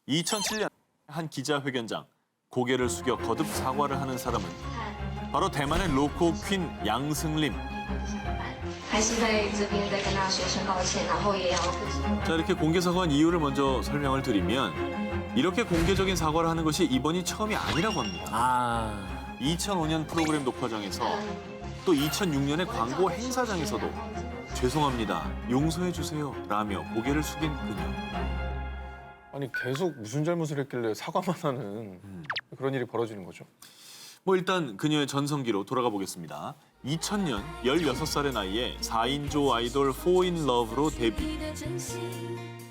2007년 한 기자회견장 고개를 숙여 거듭 사과를 하는 사람은 바로 대만의 로코 퀸 양승림. 还是在这边再跟大家说声抱歉，然后也要。 자, 이렇게 공개 사과한 이유를 먼저 설명을 드리면 이렇게 공개적인 사과를 하는 것이 이번이 처음이 아니라고 합니다. 2005년 프로그램 녹화장에서 또 2006년의 광고 행사장에서도 죄송합니다, 용서해 주세요 라며 고개를 숙인 그녀. 아니 계속 무슨 잘못을 했길래 사과만 하는 그런 일이 벌어지는 거죠? 뭐 일단 그녀의 전성기로 돌아가 보겠습니다. 2000년 16살의 나이에 4인조 아이돌 4인러브로 데뷔.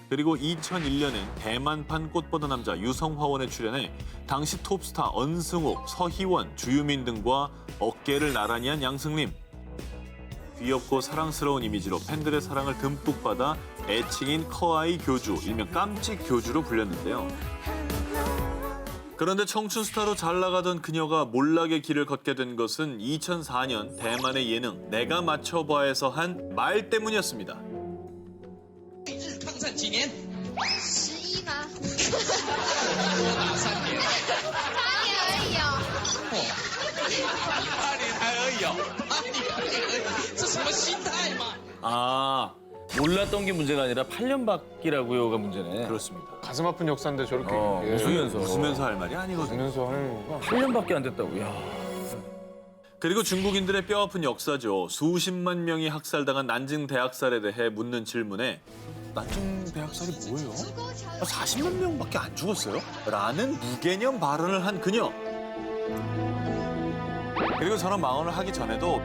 그리고 2001년엔 대만판 꽃보다 남자 유성화원에 출연해 당시 톱스타 언승욱, 서희원, 주유민 등과 어깨를 나란히 한 양승림. 귀엽고 사랑스러운 이미지로 팬들의 사랑을 듬뿍 받아 애칭인 커아이 교주, 일명 깜찍 교주로 불렸는데요. 그런데 청춘 스타로 잘 나가던 그녀가 몰락의 길을 걷게 된 것은 2004년 대만의 예능 내가 맞춰봐에서 한 말 때문이었습니다. 日抗战几年11吗？多打3年8年而已哦。 8年还而已哦8年而已这什么心态嘛 아, 몰랐던 게 문제가 아니라 8년 밖이라고요가 문제네. 그렇습니다. 가슴 아픈 역사인데 저렇게 웃으면서. 웃으면서 할 말이 아니거든요. 웃으면서 하는 거가 8년밖에 안 됐다고. 야. 그리고 중국인들의 뼈아픈 역사죠. 수십만 명이 학살당한 난징 대학살에 대해 묻는 질문에 난징 대학살이 뭐예요? 40만 명밖에 안 죽었어요? 라는 무개념 발언을 한 그녀. 그리고 저런 망언을 하기 전에도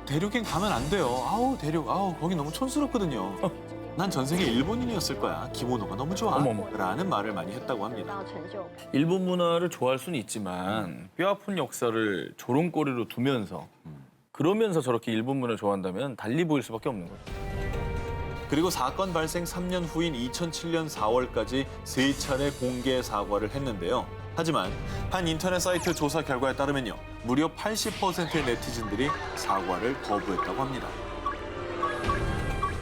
대륙엔 가면 안 돼요. 아우 대륙, 아우 거기 너무 촌스럽거든요. 난 전생에 일본인이었을 거야. 기모노가 너무 좋아. 어머머. 라는 말을 많이 했다고 합니다. 일본 문화를 좋아할 수는 있지만 뼈아픈 역사를 조롱거리로 두면서 그러면서 저렇게 일본 문화를 좋아한다면 달리 보일 수밖에 없는 거죠. 그리고 사건 발생 3년 후인 2007년 4월까지 3차례 공개 사과를 했는데요. 하지만 한 인터넷 사이트 조사 결과에 따르면요. 무려 80%의 네티즌들이 사과를 거부했다고 합니다.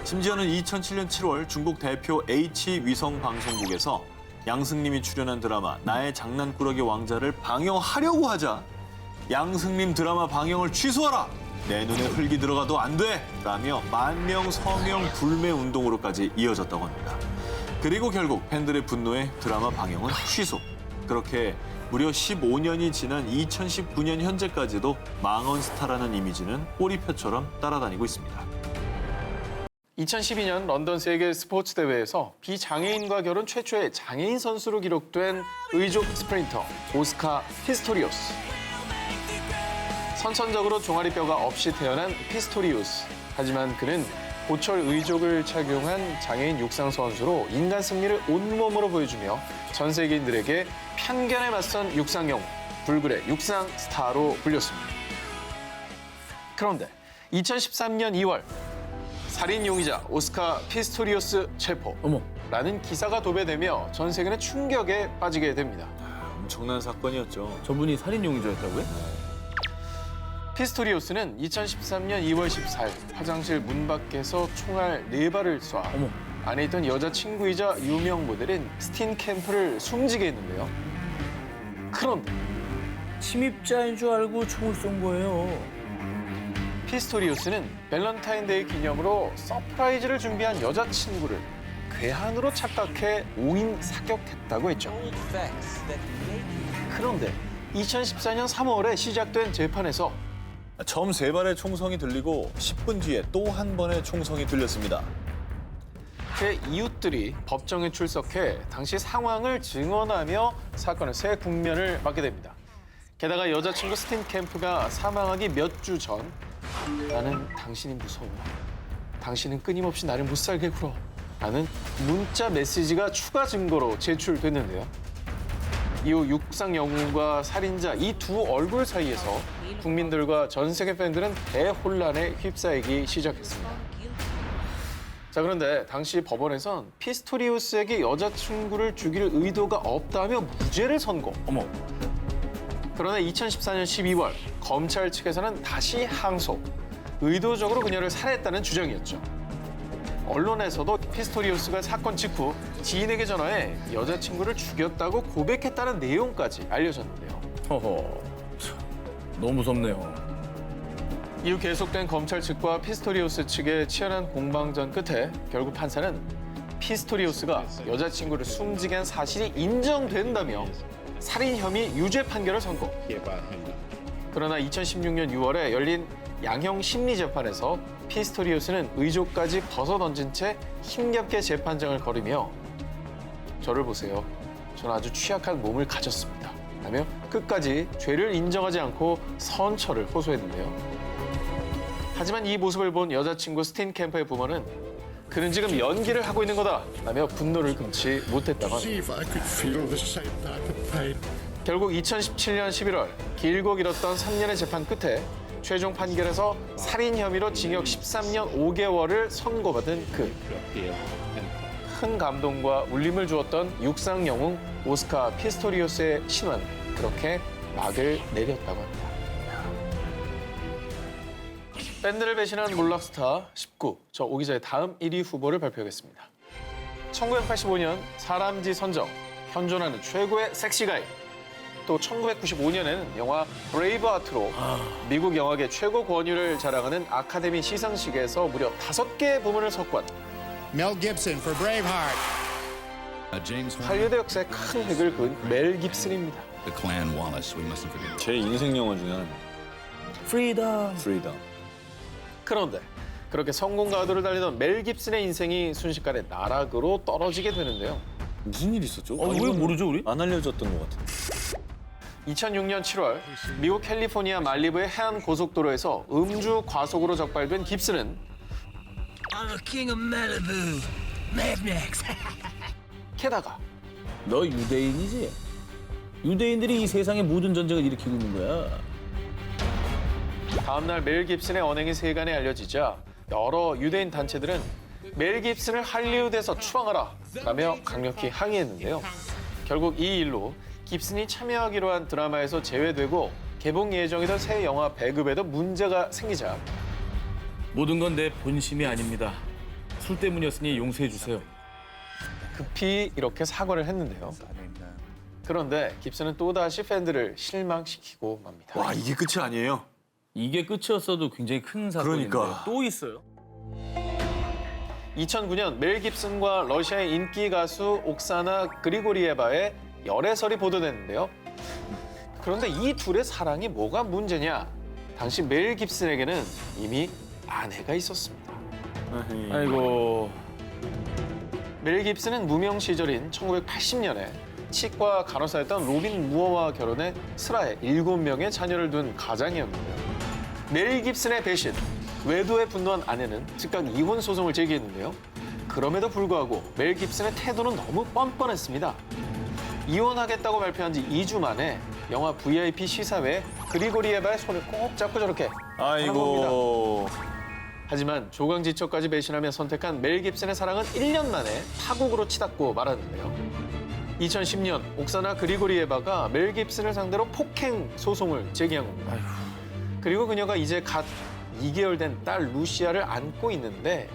심지어는 2007년 7월 중국 대표 H위성방송국에서 양승림이 출연한 드라마 나의 장난꾸러기 왕자를 방영하려고 하자 양승림 드라마 방영을 취소하라! 내 눈에 흙이 들어가도 안 돼! 라며 만명 서명 불매 운동으로까지 이어졌다고 합니다. 그리고 결국 팬들의 분노에 드라마 방영은 취소. 그렇게 무려 15년이 지난 2019년 현재까지도 망언 스타라는 이미지는 꼬리표처럼 따라다니고 있습니다. 2012년 런던 세계 스포츠 대회에서 비장애인과 결혼 최초의 장애인 선수로 기록된 의족 스프린터 오스카 피스토리우스. 선천적으로 종아리뼈가 없이 태어난 피스토리우스. 하지만 그는 보철 의족을 착용한 장애인 육상 선수로 인간 승리를 온몸으로 보여주며 전 세계인들에게 편견에 맞선 육상 영웅, 불굴의 육상 스타로 불렸습니다. 그런데 2013년 2월 살인 용의자 오스카 피스토리우스 체포라는 기사가 도배되며 전 세계는 충격에 빠지게 됩니다. 엄청난 사건이었죠. 저분이 살인 용의자였다고요? 피스토리우스는 2013년 2월 14일 화장실 문 밖에서 총알 4발을 쏴 안에 있던 여자친구이자 유명 모델인 스틴 캠프를 숨지게 했는데요. 그런데 침입자인 줄 알고 총을 쏜 거예요. 피스토리우스는 밸런타인데이 기념으로 서프라이즈를 준비한 여자친구를 괴한으로 착각해 오인 사격했다고 했죠. 그런데 2014년 3월에 시작된 재판에서 처음 3발의 총성이 들리고 10분 뒤에 또 한 번의 총성이 들렸습니다. 그의 이웃들이 법정에 출석해 당시 상황을 증언하며 사건의 새 국면을 맞게 됩니다. 게다가 여자친구 스틴 캠프가 사망하기 몇 주 전 나는 당신이 무서워. 당신은 끊임없이 나를 못 살게 굴어. 라는 문자 메시지가 추가 증거로 제출됐는데요. 이후 육상 영웅과 살인자 이 두 얼굴 사이에서 국민들과 전 세계 팬들은 대혼란에 휩싸이기 시작했습니다. 자, 그런데 당시 법원에선 피스토리우스에게 여자친구를 죽일 의도가 없다며 무죄를 선고. 그러나 2014년 12월 검찰 측에서는 다시 항소. 의도적으로 그녀를 살해했다는 주장이었죠. 언론에서도 피스토리우스가 사건 직후 지인에게 전화해 여자친구를 죽였다고 고백했다는 내용까지 알려졌는데요. 허허, 참, 너무 무섭네요. 이후 계속된 검찰 측과 피스토리오스 측의 치열한 공방전 끝에 결국 판사는 피스토리오스가 여자친구를 숨지게 한 사실이 인정된다며 살인 혐의 유죄 판결을 선고. 그러나 2016년 6월에 열린 양형 심리재판에서 피스토리오스는 의족까지 벗어던진 채 힘겹게 재판장을 걸으며 저를 보세요. 저는 아주 취약한 몸을 가졌습니다. 라며 끝까지 죄를 인정하지 않고 선처를 호소했는데요. 하지만 이 모습을 본 여자친구 스틴 캠퍼의 부모는 그는 지금 연기를 하고 있는 거다 라며 분노를 금치 못했다고 합니다. 결국 2017년 11월 길고 길었던 3년의 재판 끝에 최종 판결에서 살인 혐의로 징역 13년 5개월을 선고받은 그 큰 감동과 울림을 주었던 육상 영웅 오스카 피스토리오스의 신화는 그렇게 막을 내렸다고 합니다. 밴드를 배신한 몰락스타 19. 저 오 기자의 다음 1위 후보를 발표하겠습니다. 1985년 사람지 선정, 현존하는 최고의 섹시가이. 또 1995년에는 영화 브레이브하트로 미국 영화계 최고 권위를 자랑하는 아카데미 시상식에서 무려 5개 부문을 석권. Mel Gibson for Braveheart. 할리우드 역사에 큰 획을 그은 멜 깁슨입니다. The Clan Wallace, we mustn't forget. 제 인생 영화 중에 하나. 프리덤. 프리덤. 그런데 그렇게 성공 가도를 달리던 멜 깁슨의 인생이 순식간에 나락으로 떨어지게 되는데요. 무슨 일 있었죠? 왜 모르죠 우리? 안 알려졌던 것 같은데. 2006년 7월 미국 캘리포니아 말리부의 해안 고속도로에서 음주 과속으로 적발된 깁슨은 I'm a king of Malibu. Mad Max. 게다가 너 유대인이지? 유대인들이 이 세상의 모든 전쟁을 일으키고 있는 거야. 다음 날 멜 깁슨의 언행이 세간에 알려지자 여러 유대인 단체들은 멜 깁슨을 할리우드에서 추방하라 라며 강력히 항의했는데요. 결국 이 일로 깁슨이 참여하기로 한 드라마에서 제외되고 개봉 예정이던 새 영화 배급에도 문제가 생기자 모든 건 내 본심이 아닙니다. 술 때문이었으니 용서해 주세요. 급히 이렇게 사과를 했는데요. 그런데 깁슨은 또다시 팬들을 실망시키고 맙니다. 와, 이게 끝이 아니에요. 이게 끝이었어도 굉장히 큰 사건인데 그러니까. 또 있어요. 2009년 멜 깁슨과 러시아의 인기 가수 옥사나 그리고리에바의 열애설이 보도됐는데요. 그런데 이 둘의 사랑이 뭐가 문제냐? 당시 멜 깁슨에게는 이미 아내가 있었습니다. 아이고. 멜 깁슨은 무명 시절인 1980년에 치과 간호사였던 로빈 무어와 결혼해 슬하에 7명의 자녀를 둔 가장이었는데요. 멜 깁슨의 배신, 외도에 분노한 아내는 즉각 이혼 소송을 제기했는데요. 그럼에도 불구하고 멜 깁슨의 태도는 너무 뻔뻔했습니다. 이혼하겠다고 발표한 지 2주 만에 영화 VIP 시사회에 그리고리에바의 손을 꼭 잡고 저렇게 아이고. 하지만 조강지처까지 배신하며 선택한 멜 깁슨의 사랑은 1년 만에 파국으로 치닫고 말았는데요. 2010년 옥사나 그리고리에바가 멜 깁슨을 상대로 폭행 소송을 제기한 겁니다. 그리고 그녀가 이제 갓 2개월 된 딸 루시아를 안고 있는데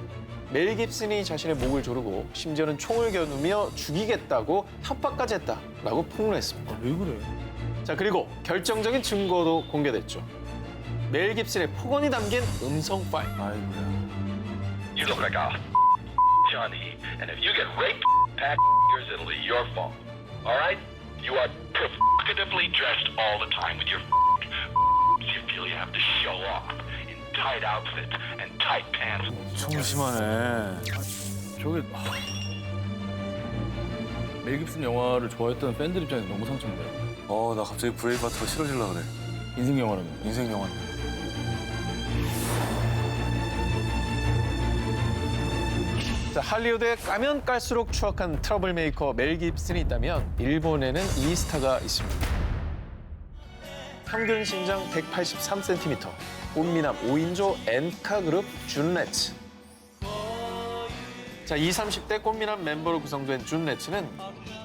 멜 깁슨이 자신의 목을 조르고 심지어는 총을 겨누며 죽이겠다고 협박까지 했다라고 폭로했습니다. 왜 그래? 자, 그리고 결정적인 증거도 공개됐죠. 멜 깁슨의 폭언이 담긴 음성 파일. 아이고야. You look like a Johnny, and if you get raped, pack yours, it'll be your fault. All right? You are provocatively dressed all the time with your you feel you have to show off in tight outfits and tight pants. 엄청 심하네. 저게 멜 깁슨 영화를 좋아했던 팬들 입장에서 너무 상처인데. 나 갑자기 브레이브하트가 싫어질라 그래. 인생 영화라면. 인생 영화인데. 자, 할리우드에 까면 깔수록 추악한 트러블 메이커 멜 깁슨이 있다면 일본에는 이 스타가 있습니다. 평균 신장 183cm, 꽃미남 5인조 엔카 그룹 준레츠. 자, 20, 30대 꽃미남 멤버로 구성된 준레츠는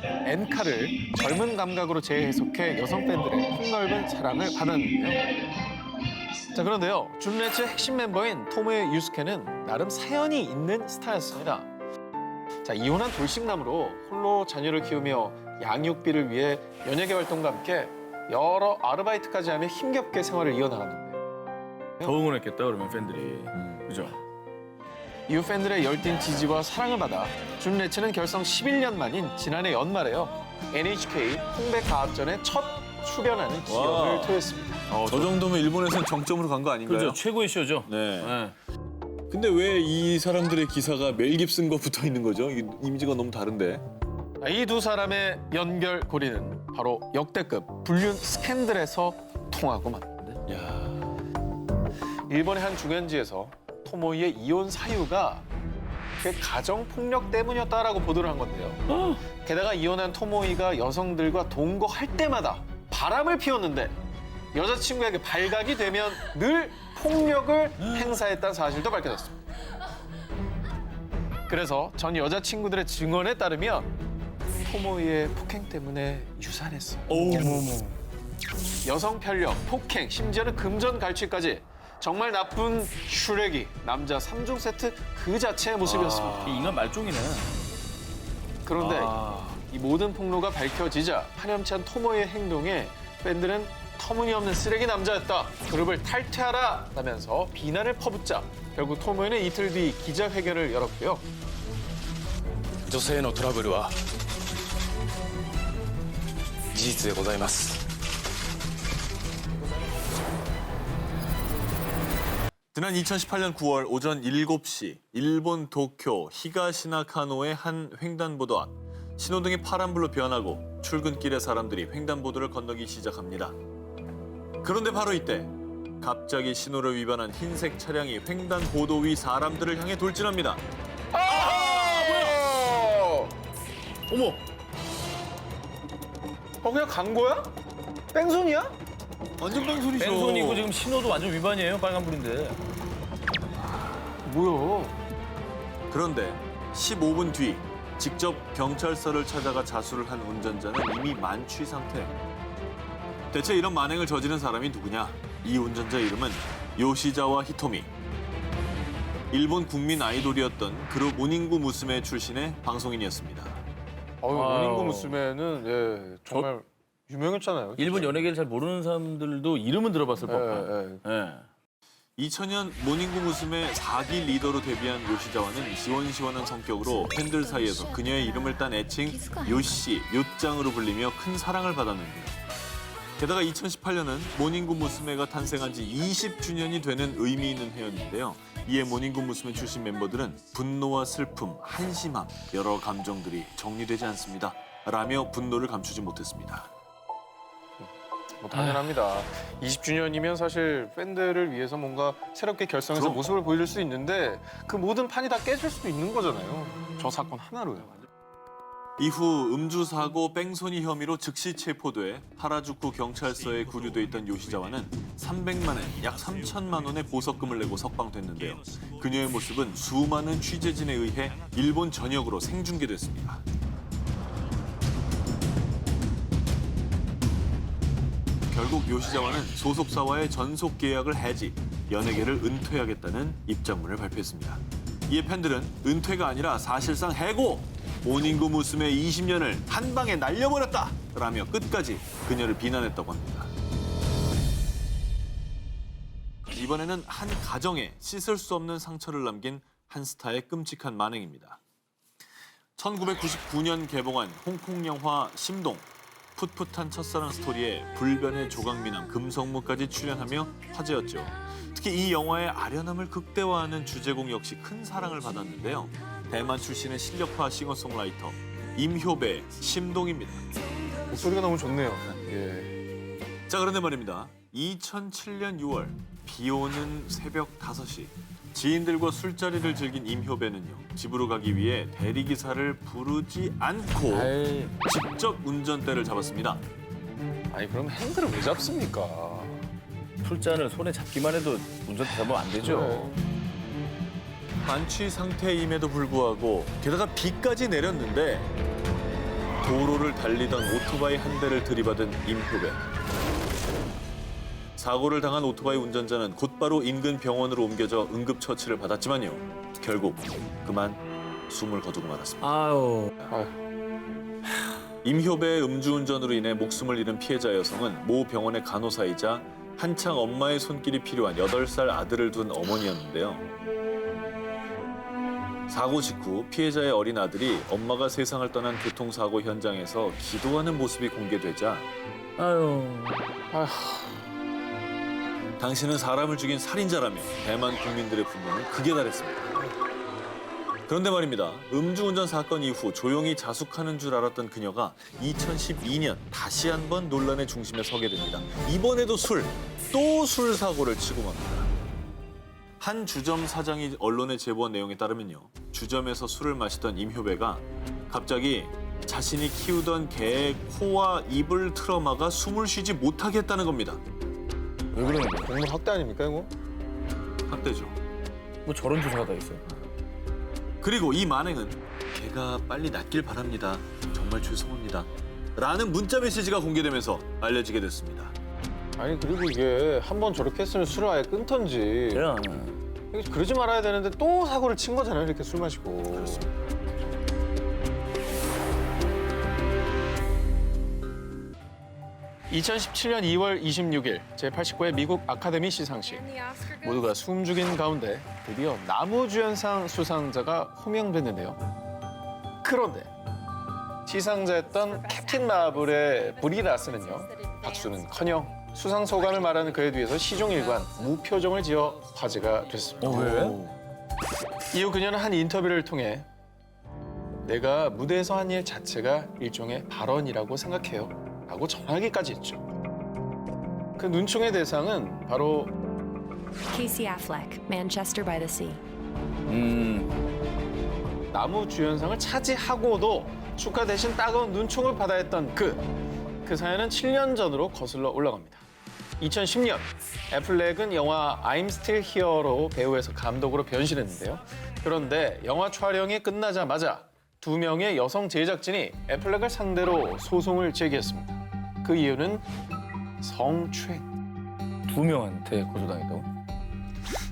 엔카를 젊은 감각으로 재해석해 여성 팬들의 폭넓은 사랑을 받았는데요. 자, 그런데요, 준레츠의 핵심 멤버인 토모에 유스케는 나름 사연이 있는 스타였습니다. 자, 이혼한 돌싱남으로 홀로 자녀를 키우며 양육비를 위해 연예계 활동과 함께 여러 아르바이트까지 하며 힘겹게 생활을 이어나갔는데요. 더 응원했겠다 그러면 팬들이. 그죠? 이후 팬들의 열띤 지지와 사랑을 받아 준 레츠는 결성 11년 만인 지난해 연말에요. NHK 홍대가압전에 첫 출연하는 기억을 토했습니다. 저 정도면 일본에서는 정점으로 간 거 아닌가요? 그죠? 최고의 쇼죠. 네. 네. 근데 왜 이 사람들의 기사가 멜 깁슨 거 붙어 있는 거죠? 이 이미지가 너무 다른데. 이 두 사람의 연결고리는 바로 역대급 불륜 스캔들에서 통하고 맙니다. 야. 일본의 한 중현지에서 토모이의 이혼 사유가 그 가정 폭력 때문이었다라고 보도를 한 건데요. 게다가 이혼한 토모이가 여성들과 동거할 때마다 바람을 피웠는데 여자친구에게 발각이 되면 늘 폭력을 행사했다는 사실도 밝혀졌습니다. 그래서 전 여자친구들의 증언에 따르면 토모이의 폭행 때문에 유산했어요. 여성 편력, 폭행, 심지어는 금전 갈취까지 정말 나쁜 슈렉이 남자 3중 세트 그 자체의 모습이었습니다. 이 인간 말종이네. 그런데 이 모든 폭로가 밝혀지자 파렴치한 토모의 행동에 팬들은 터무니없는 쓰레기 남자였다. 그룹을 탈퇴하라 라면서 비난을 퍼붓자 결국 토모이는 이틀 뒤 기자회견을 열었고요. 女性のトラブルは事実でございます。 지난 2018년 9월 오전 7시 일본 도쿄 히가시나카노의 한 횡단보도 앞 신호등이 파란불로 변하고 출근길의 사람들이 횡단보도를 건너기 시작합니다. 그런데 바로 이때 갑자기 신호를 위반한 흰색 차량이 횡단보도 위 사람들을 향해 돌진합니다. 어머! 그냥 간 거야? 뺑소니야? 완전 뺑소니죠. 뺑소니고 지금 신호도 완전 위반이에요. 빨간불인데. 뭐야? 그런데 15분 뒤 직접 경찰서를 찾아가 자수를 한 운전자는 이미 만취 상태. 대체 이런 만행을 저지른 사람이 누구냐? 이 운전자 이름은 요시자와 히토미. 일본 국민 아이돌이었던 그룹 모닝구 무스메 출신의 방송인이었습니다. 모닝구 무스메는 예, 정말 유명했잖아요. 일본 연예계를 잘 모르는 사람들도 이름은 들어봤을 법한. 예. 2000년 모닝구 무스메 4기 리더로 데뷔한 요시자와는 시원시원한 성격으로 팬들 사이에서 그녀의 이름을 딴 애칭 요시, 요짱으로 불리며 큰 사랑을 받았는데요. 게다가 2018년은 모닝구 무스메가 탄생한 지 20주년이 되는 의미 있는 해였는데요. 이에 모닝구 무스메 출신 멤버들은 분노와 슬픔, 한심함, 여러 감정들이 정리되지 않습니다. 라며 분노를 감추지 못했습니다. 뭐 당연합니다. 20주년이면 사실 팬들을 위해서 뭔가 새롭게 결성해서 그럼. 모습을 보여줄 수 있는데 그 모든 판이 다 깨질 수도 있는 거잖아요. 저 사건 하나로요. 이후 음주 사고 뺑소니 혐의로 즉시 체포돼 하라주쿠 경찰서에 구류돼 있던 요시자와는 300만 엔, 약 3천만 원의 보석금을 내고 석방됐는데요. 그녀의 모습은 수많은 취재진에 의해 일본 전역으로 생중계됐습니다. 결국 요시자와는 소속사와의 전속 계약을 해지, 연예계를 은퇴하겠다는 입장문을 발표했습니다. 이에 팬들은 은퇴가 아니라 사실상 해고! 모닝구 무스메 20년을 한 방에 날려버렸다! 라며 끝까지 그녀를 비난했다고 합니다. 이번에는 한 가정에 씻을 수 없는 상처를 남긴 한 스타의 끔찍한 만행입니다. 1999년 개봉한 홍콩 영화 심동. 풋풋한 첫사랑 스토리에 불변의 조각미남 금성무까지 출연하며 화제였죠. 특히 이 영화의 아련함을 극대화하는 주제곡 역시 큰 사랑을 받았는데요. 대만 출신의 실력파 싱어송라이터 임효배의 심동입니다. 목소리가 너무 좋네요. 예. 자, 그런데 말입니다. 2007년 6월 비 오는 새벽 5시 지인들과 술자리를 즐긴 임효배는요. 집으로 가기 위해 대리기사를 부르지 않고 직접 운전대를 잡았습니다. 아니 그럼 핸들을 왜 잡습니까? 술잔을 손에 잡기만 해도 운전 잡으면 안 되죠. 만취 상태임에도 불구하고 게다가 비까지 내렸는데 도로를 달리던 오토바이 한 대를 들이받은 임효배. 사고를 당한 오토바이 운전자는 곧바로 인근 병원으로 옮겨져 응급처치를 받았지만요. 결국 그만 숨을 거두고 말았습니다. 아유. 임효배의 음주운전으로 인해 목숨을 잃은 피해자 여성은 모 병원의 간호사이자 한창 엄마의 손길이 필요한 8살 아들을 둔 어머니였는데요. 사고 직후 피해자의 어린 아들이 엄마가 세상을 떠난 교통사고 현장에서 기도하는 모습이 공개되자 아유. 당신은 사람을 죽인 살인자라며 대만 국민들의 분노는 극에 달했습니다. 그런데 말입니다. 음주운전 사건 이후 조용히 자숙하는 줄 알았던 그녀가 2012년 다시 한번 논란의 중심에 서게 됩니다. 이번에도 또 술 사고를 치고 맙니다. 한 주점 사장이 언론에 제보한 내용에 따르면요. 주점에서 술을 마시던 임효배가 갑자기 자신이 키우던 개의 코와 입을 틀어막아 숨을 쉬지 못하게 했다는 겁니다. 왜 그러는 거야? 동물 학대 아닙니까 이거? 학대죠. 뭐 저런 주사가 다 있어요. 그리고 이 만행은 개가 빨리 낫길 바랍니다. 정말 죄송합니다. 라는 문자 메시지가 공개되면서 알려지게 됐습니다. 아니 그리고 이게 한 번 저렇게 했으면 술을 아예 끊던지. 그냥. 그러지 말아야 되는데 또 사고를 친 거잖아요. 이렇게 술 마시고. 그렇습니다. (2017년 2월 26일) 제89회 미국 아카데미 시상식. 모두가 숨죽인 가운데 드디어 나무주연상 수상자가 호명됐는데요. 그런데 시상자였던 캡틴 마블의 브리 라스는요. 박수는커녕 수상 소감을 말하는 그에 뒤에서 시종일관 무표정을 지어 화제가 됐습니다. 왜? 이후 그녀는 한 인터뷰를 통해 내가 무대에서 한 일 자체가 일종의 발언이라고 생각해요. 라고 전하기까지 했죠. 그 눈총의 대상은 바로 Casey Affleck, Manchester by the Sea. 나무주연상을 차지하고도 축하 대신 따가운 눈총을 받아야 했던 그 사연은 7년 전으로 거슬러 올라갑니다. 2010년 애플렉은 영화 I'm Still Here로 배우에서 감독으로 변신했는데요. 그런데 영화 촬영이 끝나자마자 2명의 여성 제작진이 애플렉을 상대로 소송을 제기했습니다. 그 이유는 성추행. 2명한테 고소당했다고?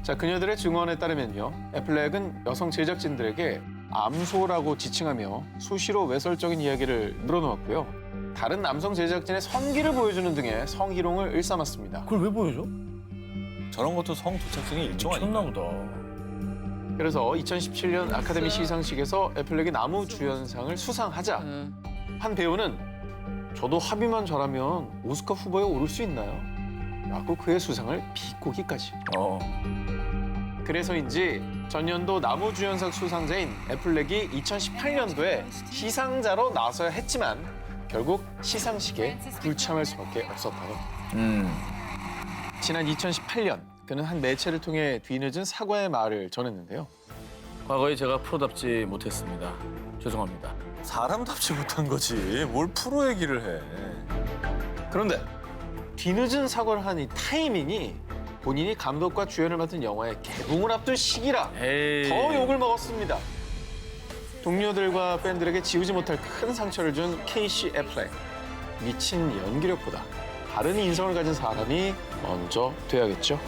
자, 그녀들의 증언에 따르면요. 애플렉은 여성 제작진들에게 암소라고 지칭하며 수시로 외설적인 이야기를 늘어놓았고요. 다른 남성 제작진의 성기를 보여주는 등의 성희롱을 일삼았습니다. 그걸 왜 보여줘? 저런 것도 성 도착증의 일종 아닌가? 미쳤나 보다. 그래서 2017년 아카데미 시상식에서 애플렉이 나무주연상을 수상하자 한 배우는 저도 합의만 잘하면 오스카 후보에 오를 수 있나요? 라고 그의 수상을 비꼬기까지. 그래서인지 전년도 나무주연상 수상자인 애플렉이 2018년도에 시상자로 나서야 했지만 결국 시상식에 불참할 수밖에 없었다고. 지난 2018년 그는 한 매체를 통해 뒤늦은 사과의 말을 전했는데요. 과거에 제가 프로답지 못했습니다. 죄송합니다. 사람답지 못한 거지. 뭘 프로 얘기를 해. 그런데 뒤늦은 사과를 한 이 타이밍이 본인이 감독과 주연을 맡은 영화의 개봉을 앞둔 시기라 에이. 더 욕을 먹었습니다. 동료들과 팬들에게 지우지 못할 큰 상처를 준 케이시 애플렉. 미친 연기력보다 다른 인성을 가진 사람이 먼저 돼야겠죠.